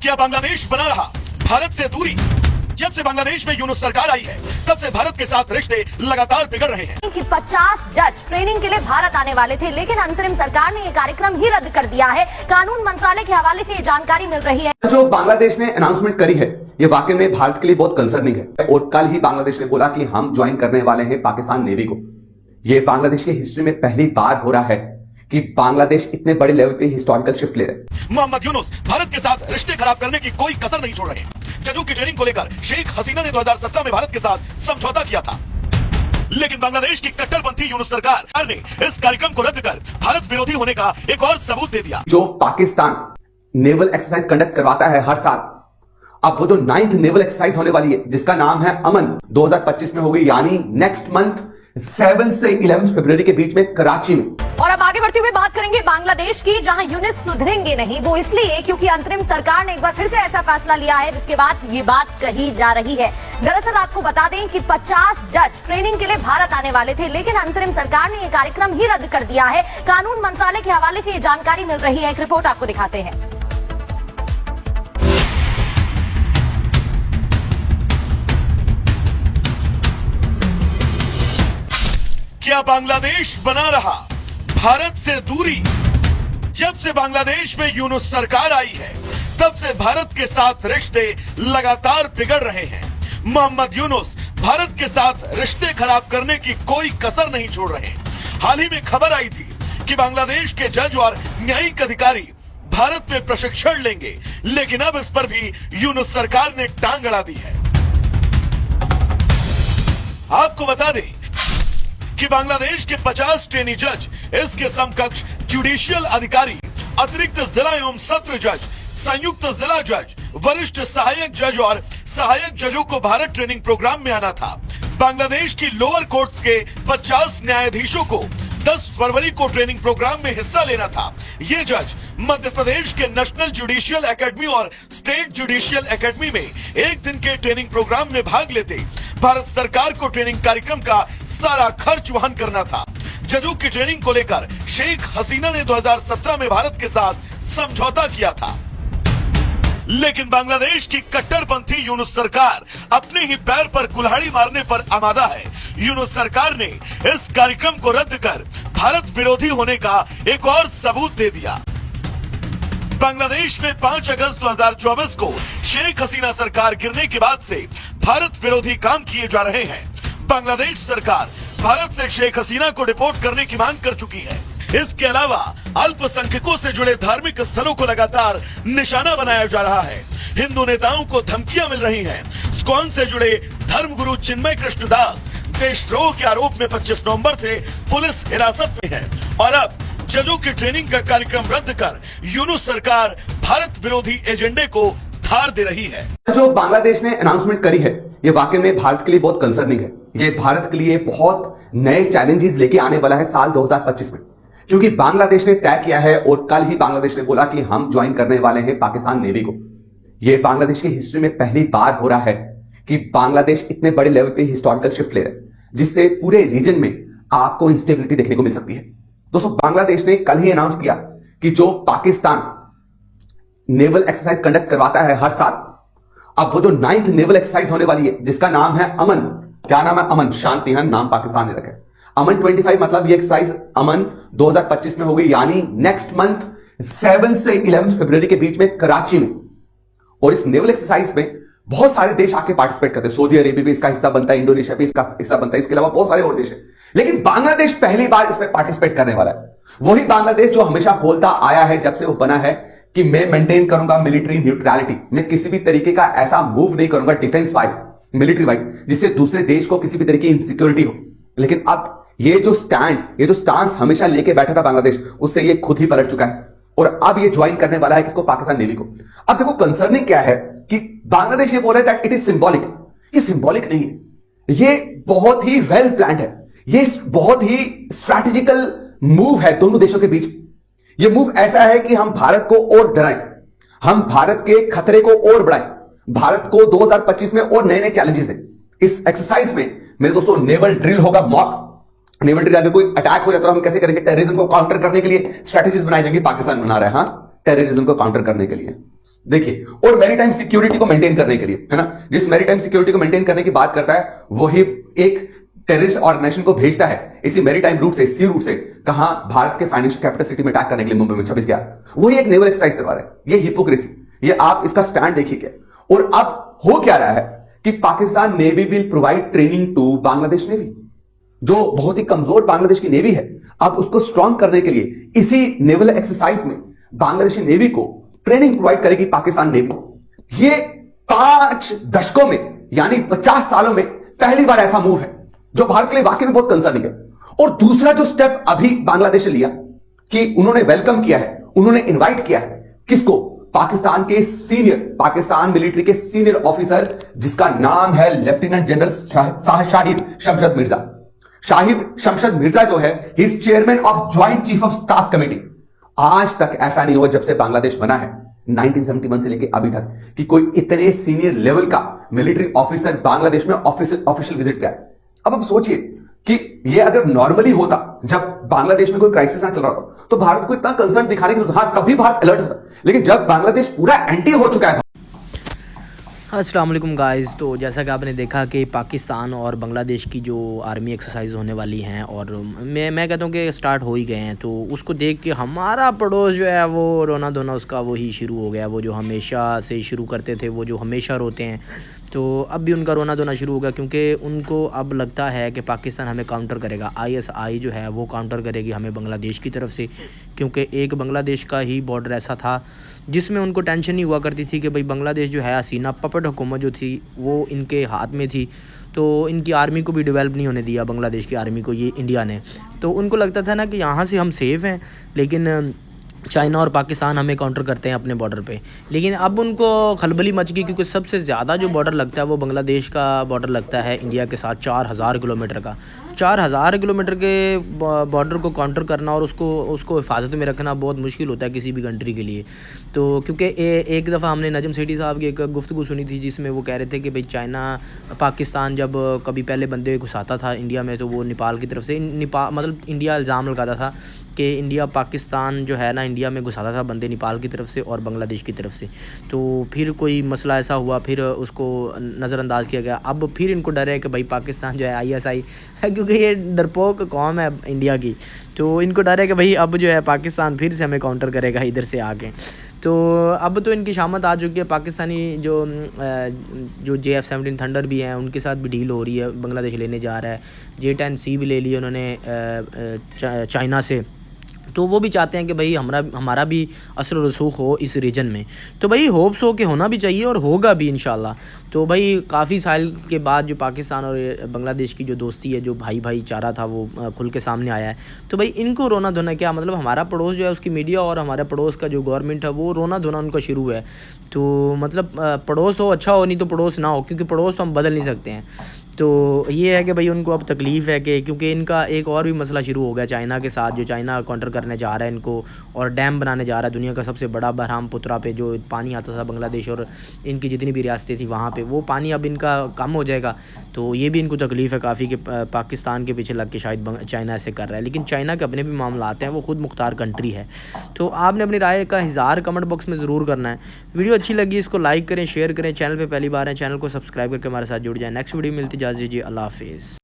क्या बांग्लादेश बना रहा भारत से दूरी? जब से बांग्लादेश में यूनुस सरकार आई है तब से भारत के साथ रिश्ते लगातार बिगड़ रहे हैं। कि 50 जज ट्रेनिंग के लिए भारत आने वाले थे, लेकिन अंतरिम सरकार ने ये कार्यक्रम ही रद्द कर दिया है। कानून मंत्रालय के हवाले से ये जानकारी मिल रही है। जो बांग्लादेश ने अनाउंसमेंट करी है ये वाकई में भारत के लिए बहुत कंसर्निंग है और कल ही बांग्लादेश ने बोला कि हम ज्वाइन करने वाले हैं पाकिस्तान नेवी को। ये बांग्लादेश की हिस्ट्री में पहली बार हो रहा है कि बांग्लादेश इतने बड़े लेवल पे हिस्टोरिकल शिफ्ट ले रहे हैं। मोहम्मद यूनुस भारत के साथ रिश्ते खराब करने की कोई कसर नहीं छोड़ रहे। जजों की ट्रेनिंग को लेकर शेख हसीना ने 2017 में भारत के साथ समझौता किया था, लेकिन बांग्लादेश की कट्टरपंथी यूनुस सरकार ने इस कार्यक्रम को रद्द कर भारत विरोधी होने का एक और सबूत दे दिया। जो पाकिस्तान नेवल एक्सरसाइज कंडक्ट करवाता है हर साल, अब वो जो 9th नेवल एक्सरसाइज होने वाली है जिसका नाम है अमन 2025 में होगी, यानी नेक्स्ट मंथ 7 से 11 फरवरी के बीच में कराची में। और अब आगे बढ़ते हुए बात करेंगे बांग्लादेश की, जहां यूनुस सुधरेंगे नहीं। वो इसलिए क्योंकि अंतरिम सरकार ने एक बार फिर से ऐसा फैसला लिया है जिसके बाद ये बात कही जा रही है। दरअसल आपको बता दें कि 50 जज ट्रेनिंग के लिए भारत आने वाले थे, लेकिन अंतरिम सरकार ने ये कार्यक्रम ही रद्द कर दिया है। कानून मंत्रालय के हवाले से ये जानकारी मिल रही है। एक रिपोर्ट आपको दिखाते हैं। क्या बांग्लादेश बना रहा भारत से दूरी? जब से बांग्लादेश में यूनुस सरकार आई है तब से भारत के साथ रिश्ते लगातार बिगड़ रहे हैं। मोहम्मद यूनुस भारत के साथ रिश्ते खराब करने की कोई कसर नहीं छोड़ रहे। हाल ही में खबर आई थी कि बांग्लादेश के जज और न्यायिक अधिकारी भारत में प्रशिक्षण लेंगे, लेकिन अब इस पर भी यूनुस सरकार ने टांग अड़ा दी है। आपको बता दें कि बांग्लादेश के 50 ट्रेनी जज, इसके समकक्ष जुडिशियल अधिकारी, अतिरिक्त जिला एवं सत्र जज, संयुक्त जिला जज, वरिष्ठ सहायक जज और सहायक जजों को भारत ट्रेनिंग प्रोग्राम में आना था। बांग्लादेश की लोअर कोर्ट्स के 50 न्यायाधीशों को 10 फरवरी को ट्रेनिंग प्रोग्राम में हिस्सा लेना था। ये जज मध्य प्रदेश के नेशनल जुडिशियल एकेडमी और स्टेट जुडिशियल एकेडमी में एक दिन के ट्रेनिंग प्रोग्राम में भाग लेते। भारत सरकार को ट्रेनिंग कार्यक्रम का सारा खर्च वहन करना था। जजों की ट्रेनिंग को लेकर शेख हसीना ने 2017 में भारत के साथ समझौता किया था, लेकिन बांग्लादेश की कट्टरपंथी यूनुस सरकार अपने ही पैर पर कुल्हाड़ी मारने पर आमादा है। यूनुस सरकार ने इस कार्यक्रम को रद्द कर भारत विरोधी होने का एक और सबूत दे दिया। बांग्लादेश में 5 अगस्त 2024 को शेख हसीना सरकार गिरने के बाद से भारत विरोधी काम किए जा रहे हैं। बांग्लादेश सरकार भारत से शेख हसीना को डिपोर्ट करने की मांग कर चुकी है। इसके अलावा अल्पसंख्यकों से जुड़े धार्मिक स्थलों को लगातार निशाना बनाया जा रहा है। हिंदू नेताओं को धमकियां मिल रही हैं। इस्कॉन से जुड़े धर्मगुरु चिन्मय कृष्ण दास देशद्रोह के आरोप में 25 नवंबर से पुलिस हिरासत में है। और अब जजों की ट्रेनिंग का कार्यक्रम रद्द कर यूनुस सरकार भारत विरोधी एजेंडे को धार दे रही है। जो बांग्लादेश ने अनाउंसमेंट करी है ये वाकई में भारत के लिए बहुत कंसर्निंग है। ये भारत के लिए बहुत नए चैलेंजेस लेके आने वाला है साल 2025 में, क्योंकि बांग्लादेश ने तय किया है और कल ही बांग्लादेश ने बोला कि हम ज्वाइन करने वाले हैं पाकिस्तान नेवी को। ये बांग्लादेश की हिस्ट्री में पहली बार हो रहा है कि बांग्लादेश इतने बड़े लेवल पे हिस्टोरिकल शिफ्ट ले रहे हैं, जिससे पूरे रीजन में आपको इंस्टेबिलिटी देखने को मिल सकती है। दोस्तों, बांग्लादेश ने कल ही अनाउंस किया कि जो पाकिस्तान नेवल एक्सरसाइज कंडक्ट करवाता है हर साल, अब वो जो 9th नेवल एक्सरसाइज होने वाली है जिसका नाम है अमन। क्या नाम है? अमन। शांति है नाम पाकिस्तान ने रखा है। अमन 25 मतलब ये एक्सरसाइज अमन 2025 में होगी, यानी नेक्स्ट मंथ 7 से 11 फरवरी के बीच में कराची में। और इस नेवल एक्सरसाइज में बहुत सारे देश आके पार्टिसिपेट करते हैं। सऊदी अरेबिया भी इसका हिस्सा बनता है, इंडोनेशिया भी इसका हिस्सा बनता है, इसके अलावा बहुत सारे और देश हैं। लेकिन बांग्लादेश पहली बार इसमें पार्टिसिपेट करने वाला है। वही बांग्लादेश जो हमेशा बोलता आया है जब से वो बना है कि मैं मेंटेन करूंगा मिलिट्री न्यूट्रलिटी, मैं किसी भी तरीके का ऐसा मूव नहीं करूंगा डिफेंस वाइज, मिलिट्री वाइज, जिससे दूसरे देश को किसी भी तरीके की इनसिक्योरिटी हो। लेकिन अब ये जो स्टांस हमेशा लेके बैठा था बांग्लादेश, उससे ये खुद ही पलट चुका है और अब ये ज्वाइन करने वाला है किसको? पाकिस्तान नेवी को। अब देखो कंसर्निंग क्या है कि बांग्लादेश ये बोल रहा है दैट इट इज सिंबॉलिक। ये सिंबॉलिक नहीं है, ये बहुत ही वेल प्लान्ड है। ये बहुत ही स्ट्रैटेजिकल मूव है दोनों देशों के बीच। ये मूव ऐसा है कि हम भारत को और डराएं, हम भारत के खतरे को और बढ़ाएं, भारत को 2025 में और नए नए चैलेंजेस हैं। इस एक्सरसाइज में मेरे दोस्तों नेवल ड्रिल होगा, मॉक नेवल ड्रिल। अगर कोई अटैक हो जाता है तो हम कैसे करेंगे? टेररिज्म को काउंटर करने के लिए स्ट्रैटेजीज बनाई जाएंगी, पाकिस्तान बना रहा है। हाँ, टेररिज्म को काउंटर करने के लिए, देखिए, और मैरीटाइम सिक्योरिटी को मेंटेन करने के लिए, है ना। जिस मैरीटाइम सिक्योरिटी को मेंटेन करने की बात करता है वही एक टेररिस्ट ऑर्गेनाइजेशन को भेजता है इसी मैरीटाइम रूट से, सी रूट से, कहां, भारत के फाइनेंशियल कैपिटल सिटी में अटैक करने के लिए मुंबई में 26 गया, वही एक नेवल एक्सरसाइज करवा रहा है। ये हिपोक्रेसी, ये आप इसका स्टैंड देखिए। और अब हो क्या रहा है कि Pakistan navy will provide training to Bangladesh navy, जो बहुत ही कमजोर बांग्लादेश की नेवी है। अब उसको स्ट्रांग करने के लिए इसी नेवल एक्सरसाइज में बांग्लादेशी नेवी को ट्रेनिंग प्रोवाइड करेगी पाकिस्तान नेवी। ये 5 दशकों में, यानी 50 सालों में पहली बार ऐसा मूव है जो भारत के लिए वाकई में बहुत कंसर्निंग है। और दूसरा जो स्टेप अभी बांग्लादेश ने लिया कि उन्होंने वेलकम किया है, उन्होंने इनवाइट किया है किसको, पाकिस्तान के सीनियर, पाकिस्तान मिलिट्री के सीनियर ऑफिसर जिसका नाम है लेफ्टिनेंट जनरल शाहिद शमशद मिर्जा। शाहिद शमशद मिर्जा जो है, he is chairman of joint chief of staff committee. आज तक ऐसा नहीं हुआ जब से बांग्लादेश बना है 1971 से लेकर अभी तक कि कोई इतने सीनियर लेवल का मिलिट्री ऑफिसर बांग्लादेश में ऑफिशियल विजिट किया है। अब आप सोचिए कि ये अगर नॉर्मली होता, जब बांग्लादेश में कोई क्राइसिस ना चल रहा होता, तो भारत को इतना कंसर्न दिखाने की जरूरत, हाँ तभी भारत अलर्ट होता, लेकिन जब बांग्लादेश पूरा एंटी हो चुका है। अस्सलाम वालेकुम गाइस। तो जैसा कि आपने देखा कि पाकिस्तान और बांग्लादेश की जो आर्मी एक्सरसाइज होने वाली हैं, और मैं कहता हूँ कि स्टार्ट हो ही गए हैं, तो उसको देख के हमारा पड़ोस जो है वो रोना धोना उसका वही शुरू हो गया। वो जो हमेशा से शुरू करते थे, वो जो हमेशा रोते हैं, तो अब भी उनका रोना धोना शुरू हो गया, क्योंकि उनको अब लगता है कि पाकिस्तान हमें काउंटर करेगा। ISI जो है वो काउंटर करेगी हमें बांग्लादेश की तरफ से, क्योंकि एक बांग्लादेश का ही बॉर्डर ऐसा था जिसमें उनको टेंशन नहीं हुआ करती थी कि भाई बांग्लादेश जो है हसीना पपट हुकूमत जो थी वो इनके हाथ में थी, तो इनकी आर्मी को भी डेवलप नहीं होने दिया, बांग्लादेश की आर्मी को, ये इंडिया ने। तो उनको लगता था ना कि यहाँ से हम सेफ़ हैं, लेकिन चाइना और पाकिस्तान हमें काउंटर करते हैं अपने बॉर्डर पे। लेकिन अब उनको खलबली मच गई, क्योंकि सबसे ज़्यादा जो बॉर्डर लगता है वो बांग्लादेश का बॉर्डर लगता है इंडिया के साथ, 4000 किलोमीटर का। 4000 किलोमीटर के बॉर्डर को काउंटर करना और उसको हिफाजत में रखना बहुत मुश्किल होता है किसी भी कंट्री के लिए। तो क्योंकि एक दफ़ा हमने नजम सेठी साहब की एक गुफ्तगू सुनी थी जिसमें वो कह रहे थे कि भाई चाइना पाकिस्तान जब कभी पहले बंदे घुसाता था इंडिया में, तो वो नेपाल की तरफ से, मतलब इंडिया इल्ज़ाम लगाता था कि इंडिया पाकिस्तान जो है ना इंडिया में घुसाता था बंदे नेपाल की तरफ से और बांग्लादेश की तरफ से। तो फिर कोई मसला ऐसा हुआ, फिर उसको नज़रअंदाज किया गया। अब फिर इनको डर है कि भाई पाकिस्तान जो है ISI है, क्योंकि ये डरपोक कौम है इंडिया की, तो इनको डर है कि भाई अब जो है पाकिस्तान फिर से हमें काउंटर करेगा इधर से आके। तो अब तो इनकी शामत आ चुकी है। पाकिस्तानी जो JF-17 थंडर भी हैं उनके साथ भी डील हो रही है, बांग्लादेश लेने जा रहा है। J-10C भी ले लिया उन्होंने चाइना से, तो वो भी चाहते हैं कि भाई हमारा भी असर रसूख हो इस रीजन में। तो भाई होप्स हो कि होना भी चाहिए और होगा भी इंशाल्लाह। तो भाई काफ़ी साल के बाद जो पाकिस्तान और बांग्लादेश की जो दोस्ती है, जो भाईचारा था, वो खुल के सामने आया है। तो भाई इनको रोना धोना क्या, मतलब हमारा पड़ोस जो है उसकी मीडिया और हमारे पड़ोस का जो गवर्नमेंट है वो रोना धोना उनका शुरू है। तो मतलब पड़ोस हो अच्छा हो, नहीं तो पड़ोस ना हो, क्योंकि पड़ोस तो हम बदल नहीं सकते हैं। तो ये है कि भाई उनको अब तकलीफ़ है कि क्योंकि इनका एक और भी मसला शुरू हो गया चाइना के साथ, जो चाइना काउंटर करने जा रहा है इनको और डैम बनाने जा रहा है दुनिया का सबसे बड़ा बरहमपुत्रा पे, जो पानी आता था बांग्लादेश और इनकी जितनी भी रियासतें थी वहाँ पे, वो पानी अब इनका कम हो जाएगा। तो ये भी इनको तकलीफ़ है काफ़ी कि पाकिस्तान के पीछे लग के शायद चाइना ऐसे कर रहा है। लेकिन चाइना के अपने भी मामलात हैं, वो खुद मुख्तार कंट्री है। तो आपने अपनी राय का इज़हार कमेंट बॉक्स में ज़रूर करना है। वीडियो अच्छी लगी इसको लाइक करें, शेयर करें। चैनल पर पहली बार है, चैनल को सब्सक्राइब करके हमारे साथ जुड़ जाए। नेक्स्ट वीडियो मिलती, इजाज़त दीजिए, अल्लाह हाफिज़।